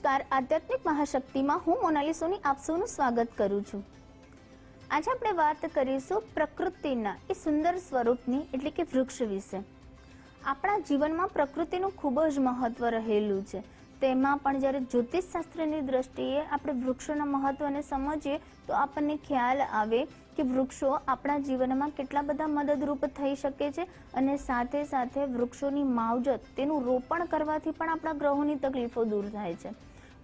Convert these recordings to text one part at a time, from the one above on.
નમસ્કાર, આધ્યાત્મિક મહાશક્તિમાં હું મોનાલી સોની આપ સૌનું સ્વાગત કરું છું। આજે આપણે વાત કરીશું પ્રકૃતિના એ સુંદર સ્વરૂપની એટલે કે વૃક્ષ વિશે। આપણા જીવનમાં પ્રકૃતિનું ખૂબ જ મહત્વ રહેલું છે। તેમાં પણ જ્યારે જ્યોતિષશાસ્ત્રની દ્રષ્ટિએ આપણે વૃક્ષોના મહત્વને સમજીએ તો આપણને ખ્યાલ આવે કે વૃક્ષો આપણા જીવનમાં કેટલા બધા મદદરૂપ થઈ શકે છે અને સાથે સાથે વૃક્ષોની માવજત તેનું રોપણ કરવાથી પણ આપણા ગ્રહોની તકલીફો દૂર થાય છે।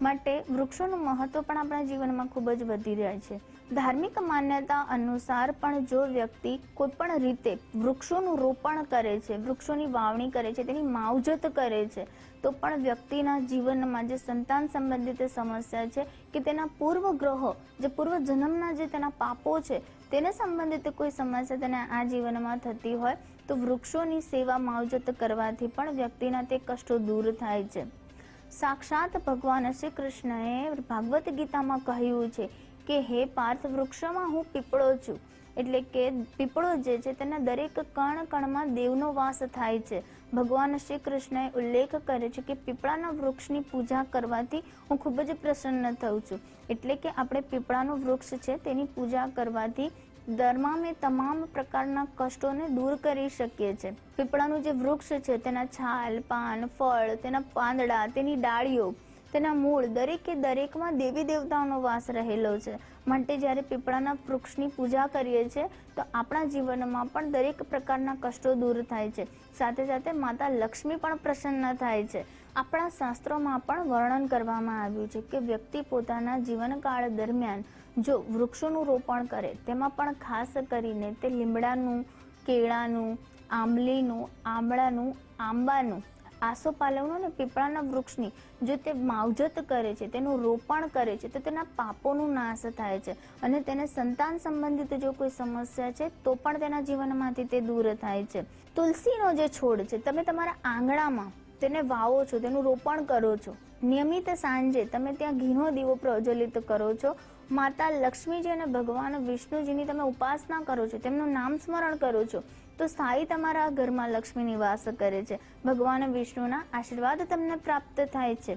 માટે વૃક્ષોનું મહત્વ પણ આપણા જીવનમાં ખૂબ જ વધી રહ્યા છે। ધાર્મિક માન્યતા અનુસાર પણ જો વ્યક્તિ કોઈ પણ રીતે વૃક્ષોનું રોપણ કરે છે, વૃક્ષોની વાવણી કરે છે, તેની માવજત કરે છે તો પણ વ્યક્તિના જીવનમાં જે સંતાન સંબંધિત સમસ્યા છે કે તેના પૂર્વ ગ્રહો જે પૂર્વ જન્મના જે તેના પાપો છે તેને સંબંધિત કોઈ સમસ્યા તેને આ જીવનમાં થતી હોય તો વૃક્ષોની સેવા માવજત કરવાથી પણ વ્યક્તિના તે કષ્ટો દૂર થાય છે। સાક્ષાત ભગવાન શ્રી કૃષ્ણએ ભાગવત ગીતામાં કહ્યું છે કે હે પાર્થ, વૃક્ષોમાં હું પીપળો છું, એટલે કે પીપળો જે છે તેના દરેક કણ કણમાં દેવનો વાસ થાય છે। ભગવાન શ્રી કૃષ્ણએ ઉલ્લેખ કરે છે કે પીપળાના વૃક્ષની પૂજા કરવાથી હું ખૂબ જ પ્રસન્ન થઉં છું, એટલે કે આપણે પીપળાનું વૃક્ષ છે તેની પૂજા કરવાથી તમામ પ્રકારના કષ્ટોને દૂર કરી શકીએ છીએ। પીપળાનું જે વૃક્ષ છે તેના છાલ, પાન, ફળ, તેના પાંદડા, તેની ડાળીઓ, તેના મૂળ દરેકમાં દેવી દેવતાઓનો વાસ રહેલો છે। માટે જ્યારે પીપળાના વૃક્ષની પૂજા કરીએ છીએ તો આપણા જીવનમાં પણ દરેક પ્રકારના કષ્ટો દૂર થાય છે, સાથે સાથે માતા લક્ષ્મી પણ પ્રસન્ન થાય છે। આપણા શાસ્ત્રોમાં પણ વર્ણન કરવામાં આવ્યું છે કે વ્યક્તિ પોતાના જીવનકાળ દરમિયાન જો વૃક્ષોનું રોપણ કરે, તેમાં પણ ખાસ કરીને તે લીમડાનું, કેળાનું, આંબલીનું, આમળાનું, આંબાનું, આસોપાલવનું અને પીપળાના વૃક્ષની જો તે માવજત કરે છે, તેનું રોપણ કરે છે તો તેના પાપોનું નાશ થાય છે અને તેને સંતાન સંબંધિત જો કોઈ સમસ્યા છે તો પણ તેના જીવનમાંથી તે દૂર થાય છે। તુલસીનો જે છોડ છે તમે તમારા આંગણામાં તેને વાવો છો, તેનું રોપણ કરો છો, નિયમિત સાંજે તમે ત્યાં ઘીનો દીવો પ્રજ્વલિત કરો છો, માતા લક્ષ્મીજી અને ભગવાન વિષ્ણુજીની તમે ઉપાસના કરો છો, તેમનું નામ સ્મરણ કરો છો તો સ્થાયી તમારા ઘરમાં લક્ષ્મી નિવાસ કરે છે, ભગવાન વિષ્ણુના આશીર્વાદ તમને પ્રાપ્ત થાય છે।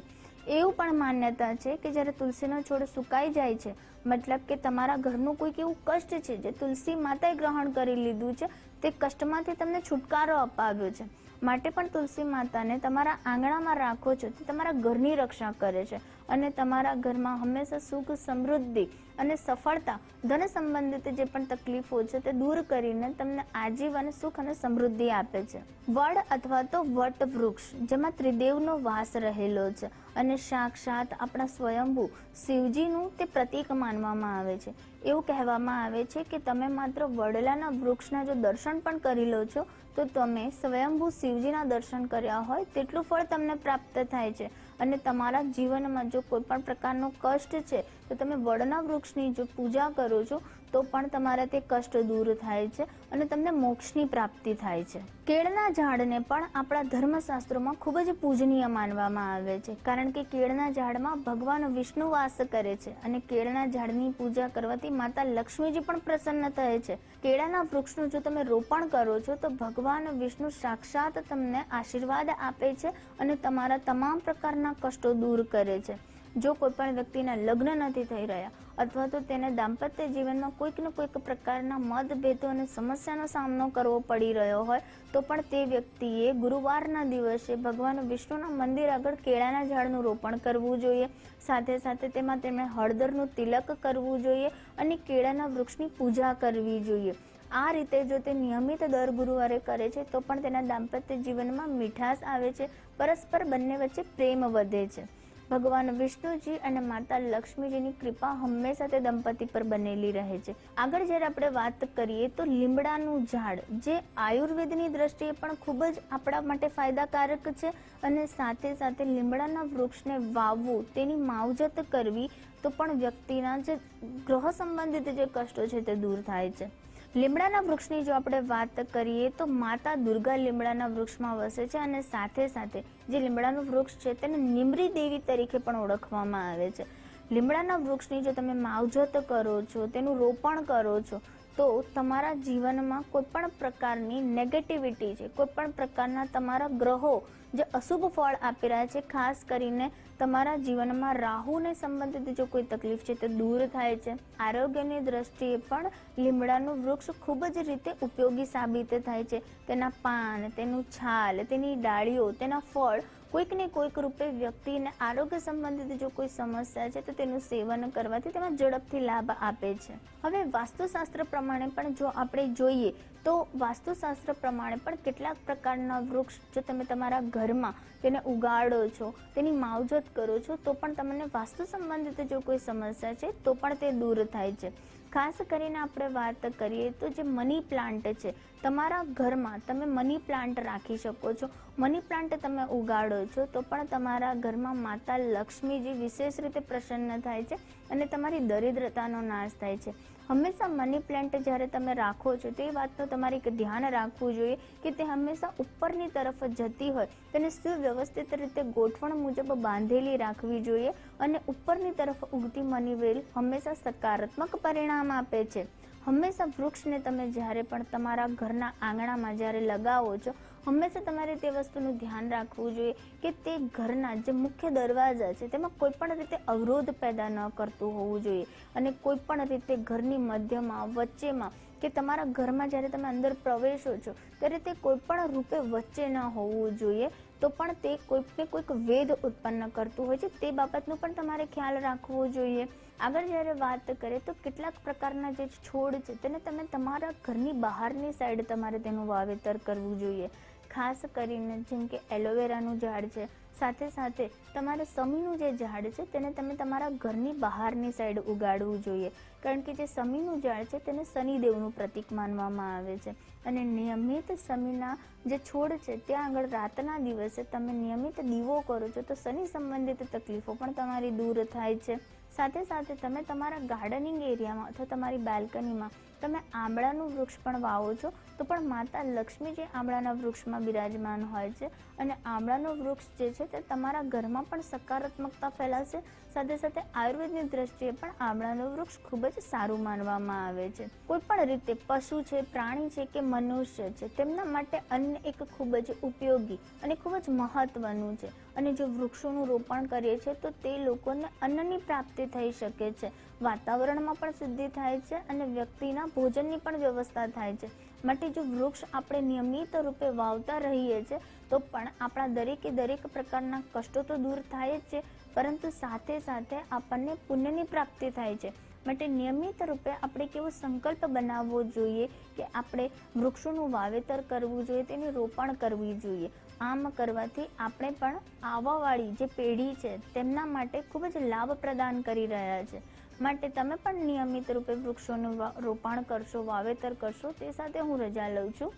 એવું પણ માન્યતા છે કે જ્યારે તુલસીનો છોડ સુકાઈ જાય છે, મતલબ કે તમારા ઘરનું કોઈક એવું કષ્ટ છે જે તુલસી માતાએ ગ્રહણ કરી લીધું છે, તે કષ્ટમાંથી તમને છુટકારો અપાવ્યો છે, માટે પણ તુલસી માતાને તમારા આંગણામાં રાખો છો તે તમારા ઘરની રક્ષા કરે છે અને તમારા ઘરમાં હંમેશા સુખ, સમૃદ્ધિ અને સફળતા, ધન સંબંધિત જે પણ તકલીફો છે તે દૂર કરીને તમને આજીવન સુખ અને સમૃદ્ધિ આપે છે। વડ અથવા તો વટ વૃક્ષ જેમાં ત્રિદેવનો વાસ રહેલો છે અને સાક્ષાત આપણા સ્વયંભૂ શિવજીનું તે પ્રતીક માનવામાં આવે છે। એવું કહેવામાં આવે છે કે તમે માત્ર વડલાના વૃક્ષના જો દર્શન પણ કરી લો છો તો તમે સ્વયંભૂ શિવજીના દર્શન કર્યા હોય તેટલું ફળ તમને પ્રાપ્ત થાય છે અને તમારા જીવનમાં જો કોઈ પણ પ્રકારનો કષ્ટ છે તો તમે વડના વૃક્ષની જો પૂજા કરો છો તો પણ તમારા તે કષ્ટ દૂર થાય છે અને તમને મોક્ષની પ્રાપ્તિ થાય છે। કેળના ઝાડને પણ આપણા ધર્મશાસ્ત્રોમાં ખૂબ જ પૂજનીય માનવામાં આવે છે, કારણ કે કેળના ઝાડમાં ભગવાન વિષ્ણુ વાસ કરે છે અને કેળના ઝાડની પૂજા કરવાથી માતા લક્ષ્મીજી પણ પ્રસન્ન થાય છે। કેળાના વૃક્ષનું જો તમે રોપણ કરો છો તો ભગવાન વિષ્ણુ સાક્ષાત તમને આશીર્વાદ આપે છે અને તમારા તમામ પ્રકારના કષ્ટો દૂર કરે છે। જો કોઈ પણ વ્યક્તિના લગ્ન નથી થઈ રહ્યા અથવા તો તેને દાંપત્ય જીવનમાં કોઈક ને કોઈક પ્રકારના મતભેદો અને સમસ્યાનો સામનો કરવો પડી રહ્યો હોય તો પણ તે વ્યક્તિએ ગુરુવારના દિવસે ભગવાન વિષ્ણુના મંદિર આગળ કેળાના ઝાડનું રોપણ કરવું જોઈએ, સાથે સાથે તેમાં તેમણે હળદરનું તિલક કરવું જોઈએ અને કેળાના વૃક્ષની પૂજા કરવી જોઈએ। આ રીતે જો તે નિયમિત દર ગુરુવારે કરે છે તો પણ તેના દાંપત્ય જીવનમાં મીઠાશ આવે છે, પરસ્પર બંને વચ્ચે પ્રેમ વધે છે। ભગવાન વિષ્ણુજી અને માતા લક્ષ્મીજીની કૃપા હંમેશા તે દંપતી પર બનેલી રહે છે। આગળ જ્યારે આપણે વાત કરીએ તો લીમડાનું ઝાડ જે આયુર્વેદની દ્રષ્ટિએ પણ ખૂબ જ આપણા માટે ફાયદાકારક છે અને સાથે સાથે લીમડાના વૃક્ષને વાવવું, તેની માવજત કરવી તો પણ વ્યક્તિના જે ગ્રહ સંબંધિત જે કષ્ટો છે તે દૂર થાય છે। લીમડાના વૃક્ષની જો આપણે વાત કરીએ તો માતા દુર્ગા લીમડાના વૃક્ષમાં વસે છે અને સાથે સાથે જે લીમડાનું વૃક્ષ છે તેને નિમરી દેવી તરીકે પણ ઓળખવામાં આવે છે। લીમડાના વૃક્ષની જો તમે માવજત કરો છો, તેનું રોપણ કરો છો, તો તમારા જીવનમાં કોઈ પણ પ્રકારની નેગેટિવિટી છે, કોઈ પણ પ્રકારના તમારા ગ્રહો જે અશુભ ફળ આપી રહ્યા છે, ખાસ કરીને તમારા જીવનમાં રાહુને સંબંધિત જો કોઈ તકલીફ છે તે દૂર થાય છે. આરોગ્યની દ્રષ્ટિએ પણ લીમડાનું વૃક્ષ ખૂબ જ રીતે ઉપયોગી સાબિત થાય છે. તેના પાન, તેનું છાલ, તેની ડાળીઓ, તેના ફળ કોઈક ને કોઈક રૂપે વ્યક્તિને આરોગ્ય સંબંધિત જો કોઈ સમસ્યા છે તો તેનું સેવન કરવાથી તેમાં ઝડપથી લાભ આપે છે. હવે વાસ્તુશાસ્ત્ર પ્રમાણે પણ જો આપણે જોઈએ તો વાસ્તુશાસ્ત્ર પ્રમાણે પણ કેટલાક પ્રકારના વૃક્ષ જો તમે તમારા ઘરમાં તેને ઉગાડો છો, તેની માવજત કરો છો, તો પણ તમને વાસ્તુ સંબંધિત જો કોઈ સમસ્યા છે તો પણ તે દૂર થાય છે. ખાસ કરીને આપણે વાત કરીએ તો જે મની પ્લાન્ટ છે, તમારા ઘરમાં તમે મની પ્લાન્ટ રાખી શકો છો. મની પ્લાન્ટ તમે ઉગાડો છો તો પણ તમારા ઘરમાં માતા લક્ષ્મીજી વિશેષ રીતે પ્રસન્ન થાય છે અને તમારી દરિદ્રતાનો નાશ થાય છે. હંમેશા મની પ્લાન્ટ જ્યારે તમે રાખો છો તે વાતનું તમારે એક ધ્યાન રાખવું જોઈએ કે તે હંમેશા ઉપરની તરફ જતી હોય, તેને સુવ્યવસ્થિત રીતે ગોઠવણ મુજબ બાંધેલી રાખવી જોઈએ અને ઉપરની તરફ ઉગતી મની વેલ હંમેશા સકારાત્મક પરિણામ આપે છે. હંમેશા વૃક્ષને તમે જ્યારે પણ તમારા ઘરના આંગણામાં જ્યારે લગાવો છો, હંમેશા તમારે તે વસ્તુનું ધ્યાન રાખવું જોઈએ કે તે ઘરના જે મુખ્ય દરવાજા છે તેમાં કોઈ પણ રીતે અવરોધ પેદા ન કરતું હોવું જોઈએ અને કોઈ પણ રીતે ઘરની મધ્યમાં, વચ્ચેમાં કે તમારા ઘરમાં જ્યારે તમે અંદર પ્રવેશો છો ત્યારે તે કોઈ પણ રૂપે વચ્ચે ન હોવું જોઈએ, તો પણ તે કોઈકને કોઈક વેદ ઉત્પન્ન કરતું હોય છે. તે બાબતનું પણ તમારે ખ્યાલ રાખવો જોઈએ. આગળ જ્યારે વાત કરીએ તો કેટલાક પ્રકારના જે છોડ છે તેને તમે તમારા ઘરની બહારની સાઈડ તમારે તેનું વાવેતર કરવું જોઈએ. ખાસ કરીને જેમ કે એલોવેરાનું ઝાડ છે, સાથે સાથે તમારે સમીનું જે ઝાડ છે તેને તમે તમારા ઘરની બહારની સાઈડ ઉગાડવું જોઈએ, કારણ કે જે સમીનું ઝાડ છે તેને શનિદેવનું પ્રતીક માનવામાં આવે છે અને નિયમિત સમીના જે છોડ છે ત્યાં આગળ રાતના દિવસે તમે નિયમિત દીવો કરો છો તો શનિ સંબંધિત તકલીફો પણ તમારી દૂર થાય છે. સાથે સાથે તમે તમારા ગાર્ડનિંગ એરિયામાં અથવા તમારી બાલ્કનીમાં તમે આંબળાનું વૃક્ષ પણ વાવો છો તો પણ માતા લક્ષ્મી જે આંબળાના વૃક્ષમાં બિરાજમાન હોય છે અને આંબળાનું વૃક્ષ જે છે તે તમારા ઘરમાં પણ સકારાત્મકતા ફેલાશે. સાથે સાથે આયુર્વેદની દ્રષ્ટિએ પણ આંબળાનું વૃક્ષ ખૂબ જ સારું માનવામાં આવે છે. કોઈ પણ રીતે પશુ છે, પ્રાણી છે કે મનુષ્ય છે, તેમના માટે અન્ન એક ખૂબ જ ઉપયોગી અને ખૂબ જ મહત્વનું છે અને જો વૃક્ષોનું રોપણ કરીએ છીએ તો તે લોકોને અન્નની પ્રાપ્તિ થઈ શકે છે, વાતાવરણમાં પણ શુદ્ધિ થાય છે અને વ્યક્તિના ભોજનની પણ વ્યવસ્થા થાય છે. માટે જો વૃક્ષ આપણે નિયમિત રૂપે વાવતા રહીએ છીએ તો પણ આપણા દરેકે દરેક પ્રકારના કષ્ટો તો દૂર થાય જ છે, પરંતુ સાથે સાથે આપણને પુણ્યની પ્રાપ્તિ થાય છે. માટે નિયમિત રૂપે આપણે કેવો સંકલ્પ બનાવવો જોઈએ કે આપણે વૃક્ષોનું વાવેતર કરવું જોઈએ, તેની રોપણ કરવી જોઈએ. આમ કરવાથી આપણે પણ આવવાવાળી જે પેઢી છે તેમના માટે ખૂબ જ લાભ પ્રદાન કરી રહ્યા છે. માટે તમે પણ નિયમિત રૂપે વૃક્ષોનું રોપણ કરશો, વાવેતર કરશો. તે સાથે હું રજા લઉં છું.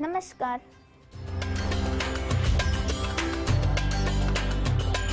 નમસ્કાર.